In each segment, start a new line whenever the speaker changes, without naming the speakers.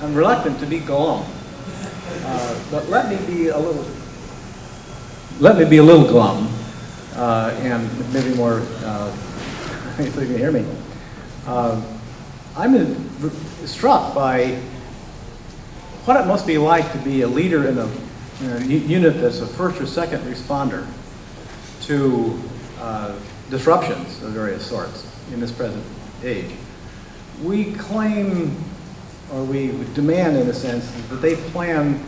I'm reluctant to be glum, but let me be a little glum, and maybe more. If you can hear me, I'm struck by what it must be like to be a leader in a unit that's a first or second responder to disruptions of various sorts in this present age. We claim, or we demand in a sense, that they plan,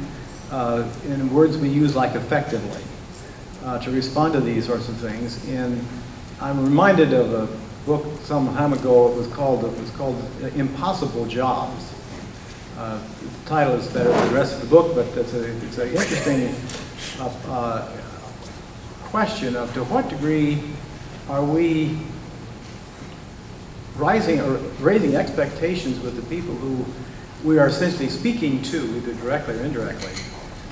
in words we use like effectively, to respond to these sorts of things. And I'm reminded of a book some time ago. It was called Impossible Jobs. The title is better than the rest of the book, but it's an interesting question of to what degree are we raising expectations with the people who we are essentially speaking to, either directly or indirectly,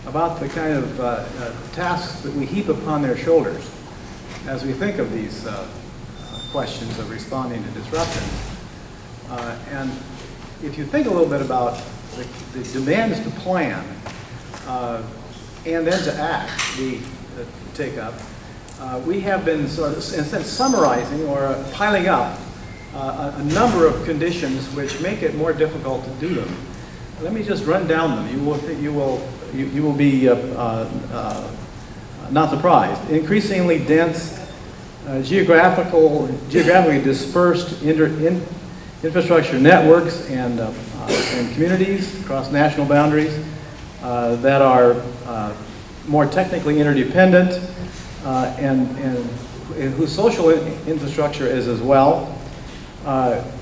about the kind of tasks that we heap upon their shoulders as we think of these questions of responding to disruption. And if you think a little bit about the demands to plan and then to act, we take up, we have been sort of, in a sense, summarizing or piling up a number of conditions which make it more difficult to do them. Let me just run down them. You will be not surprised. Increasingly dense, geographically dispersed infrastructure networks and communities across national boundaries that are more technically interdependent and whose social infrastructure is as well.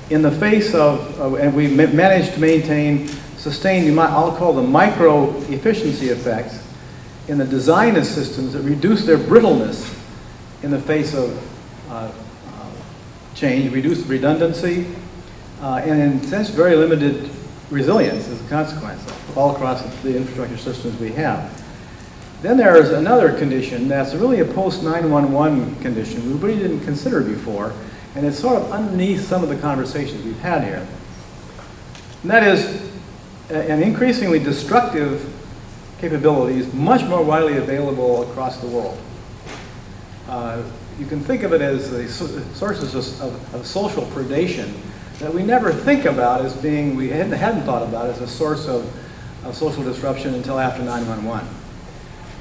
In the face of, and we managed to maintain sustained, I'll call them micro efficiency effects in the design of systems that reduce their brittleness in the face of change, reduce redundancy, and in a sense very limited resilience as a consequence all across the infrastructure systems we have. Then there is another condition that's really a post-9/11 condition we really didn't consider before, and it's sort of underneath some of the conversations we've had here. And that is an increasingly destructive capabilities, much more widely available across the world. You can think of it as the sources of social predation that we never think about as being, we hadn't thought about as a source of social disruption until after 9/11.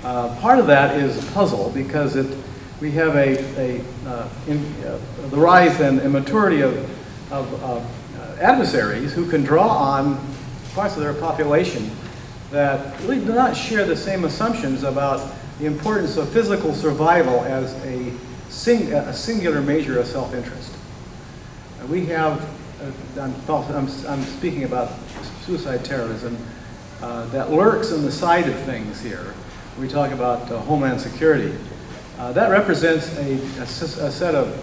Part of that is a puzzle because we have the rise and maturity of adversaries who can draw on parts of their population that really do not share the same assumptions about the importance of physical survival as a singular measure of self-interest. We have, I'm speaking about suicide terrorism that lurks in the side of things here. We talk about homeland security. That represents a set of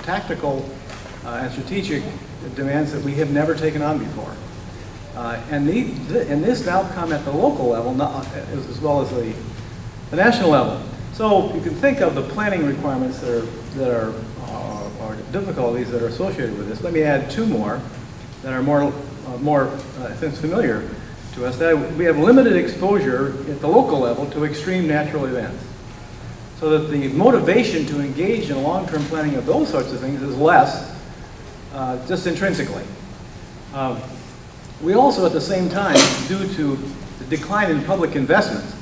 tactical and strategic demands that we have never taken on before. And this now come at the local level, as well as the national level. So you can think of the planning requirements that are difficulties that are associated with this. Let me add two more that are more familiar to us. That we have limited exposure at the local level to extreme natural events, so that the motivation to engage in long-term planning of those sorts of things is less, just intrinsically. We also, at the same time, due to the decline in public investments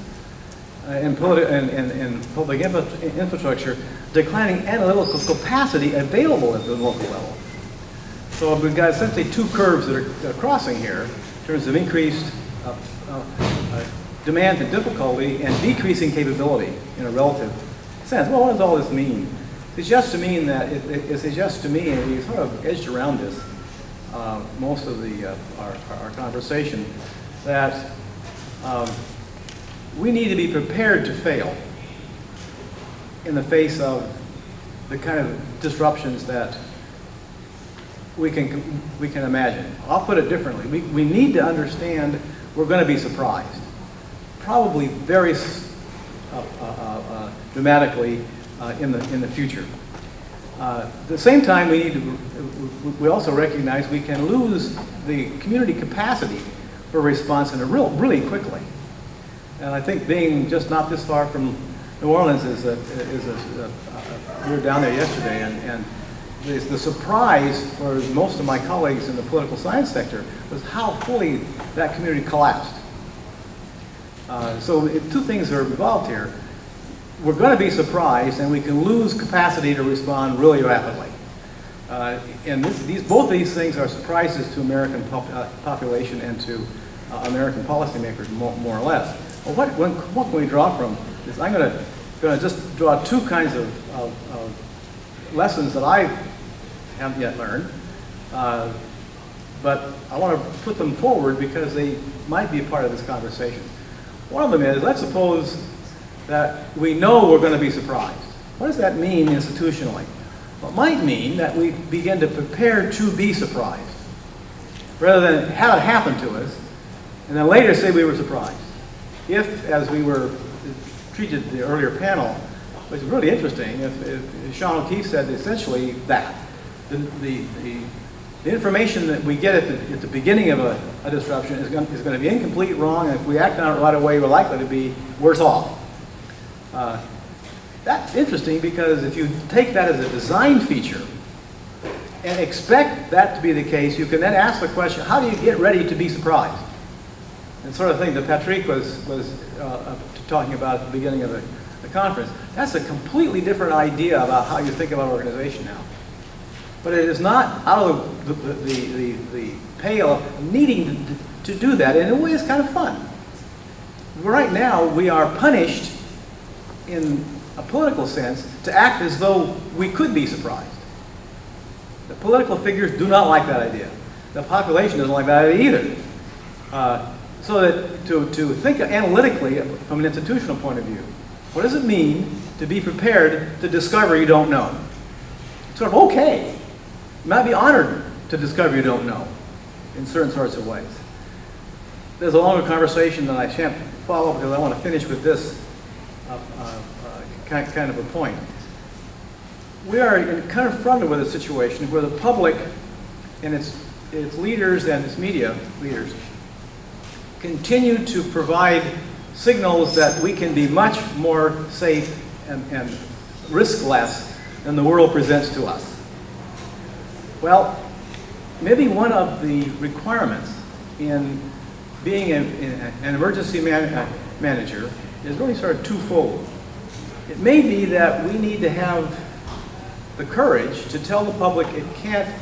in public infrastructure, declining analytical capacity available at the local level. So we've got essentially two curves that are crossing here in terms of increased demand and difficulty and decreasing capability in a relative sense. Well, what does all this mean? It suggests to me, and we sort of edged around this most of our conversation, that we need to be prepared to fail in the face of the kind of disruptions that we can imagine. I'll put it differently. We need to understand we're going to be surprised, probably very dramatically in the future. At the same time, we also recognize we can lose the community capacity for response and really quickly. And I think being just not this far from New Orleans we were down there yesterday, and the surprise for most of my colleagues in the political science sector was how fully that community collapsed. So two things are involved here. We're going to be surprised, and we can lose capacity to respond really rapidly. And both these things are surprises to American population and to American policymakers, more or less. Well, what can we draw from this? I'm going to just draw two kinds of lessons that I haven't yet learned, but I want to put them forward because they might be a part of this conversation. One of them is, let's suppose that we know we're going to be surprised. What does that mean institutionally? Well, it might mean that we begin to prepare to be surprised, rather than have it happen to us, and then later say we were surprised. If, as we were treated the earlier panel, which is really interesting, if Sean O'Keefe said essentially that, the information that we get at the beginning of a disruption is going to be incomplete, wrong, and if we act on it right away, we're likely to be worse off. That's interesting because if you take that as a design feature and expect that to be the case, you can then ask the question, how do you get ready to be surprised? And sort of thing that Patrick was talking about at the beginning of the conference. That's a completely different idea about how you think about organization now. But it is not out of the pale of needing to do that. And in a way, it's kind of fun. Right now, we are punished in a political sense to act as though we could be surprised. The political figures do not like that idea. The population doesn't like that idea either. So that to think analytically from an institutional point of view, what does it mean to be prepared to discover you don't know? It's sort of okay. You might be honored to discover you don't know in certain sorts of ways. There's a longer conversation that I shan't follow because I want to finish with this kind of a point. We are confronted with a situation where the public and its leaders and its media leaders continue to provide signals that we can be much more safe and risk less than the world presents to us. Well, maybe one of the requirements in being an emergency manager is really sort of twofold. It may be that we need to have the courage to tell the public it can't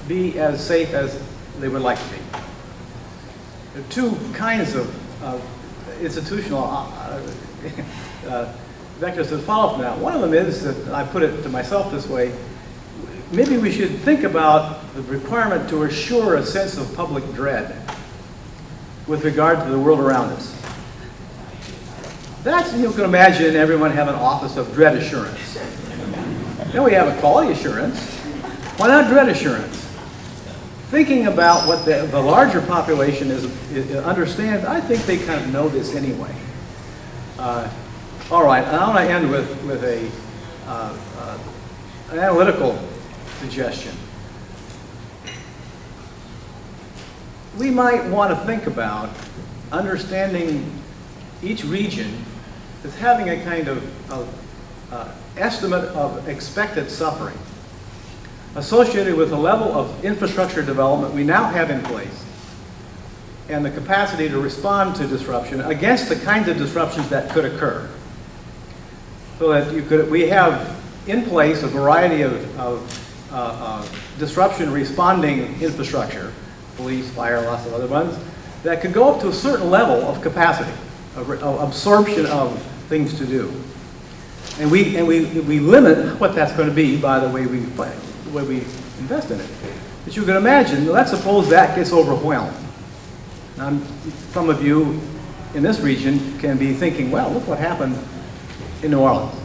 be as safe as they would like to be. There are two kinds of institutional vectors that follow from that. One of them is that, I put it to myself this way, maybe we should think about the requirement to assure a sense of public dread with regard to the world around us. That's, you can imagine everyone have an office of dread assurance. Then we have a quality assurance. Why not dread assurance? Thinking about what the larger population understands, I think they kind of know this anyway. All right, and I want to end with an analytical suggestion. We might want to think about understanding each region as having a kind of estimate of expected suffering associated with the level of infrastructure development we now have in place and the capacity to respond to disruption against the kinds of disruptions that could occur. So that we have in place a variety of disruption responding infrastructure, police, fire, lots of other ones, that could go up to a certain level of capacity, of absorption of things to do. And we limit what that's going to be by the way we invest in it. But you can imagine, let's suppose that gets overwhelmed. Now, some of you in this region can be thinking, well, look what happened in New Orleans.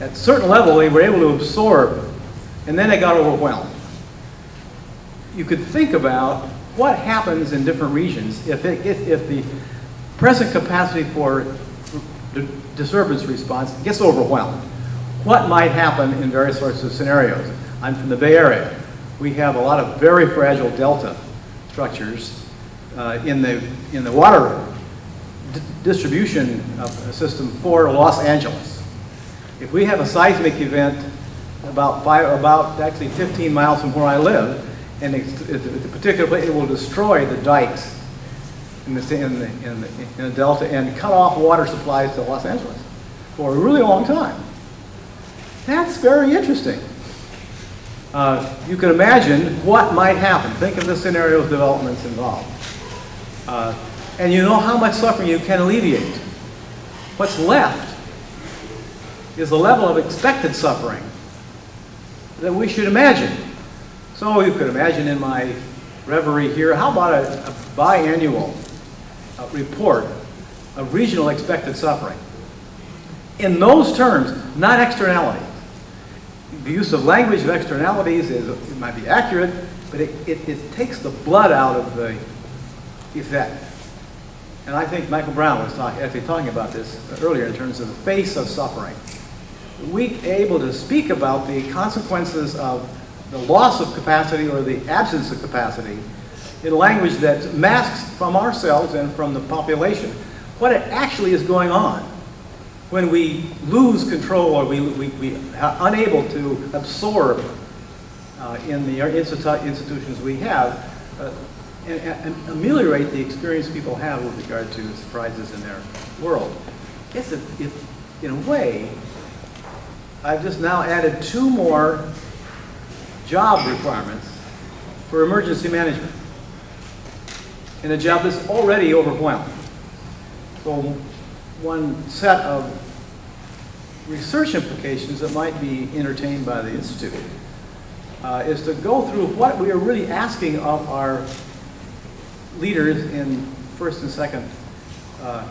At a certain level, they were able to absorb, and then they got overwhelmed. You could think about what happens in different regions if the present capacity for disturbance response gets overwhelmed. What might happen in various sorts of scenarios? I'm from the Bay Area. We have a lot of very fragile delta structures in the water distribution system for Los Angeles. If we have a seismic event about actually 15 miles from where I live, and the particular place, it will destroy the dikes in the delta and cut off water supplies to Los Angeles for a really long time. That's very interesting. You can imagine what might happen. Think of the scenarios, developments involved. And you know how much suffering you can alleviate. What's left is the level of expected suffering that we should imagine. So you could imagine in my reverie here, how about a biannual report of regional expected suffering? In those terms, not externalities. The use of language of externalities it might be accurate, but it takes the blood out of the effect. And I think Michael Brown was actually talking about this earlier in terms of the face of suffering. We able to speak about the consequences of the loss of capacity or the absence of capacity in language that masks from ourselves and from the population what it actually is going on when we lose control or we are unable to absorb in the institutions we have and ameliorate the experience people have with regard to surprises in their world. It's in a way, I've just now added 2 more job requirements for emergency management in a job that's already overwhelmed. So one set of research implications that might be entertained by the Institute is to go through what we are really asking of our leaders in first and second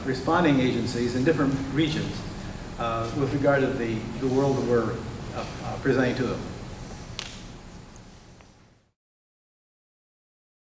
responding agencies in different regions with regard to the world that we're presenting to them.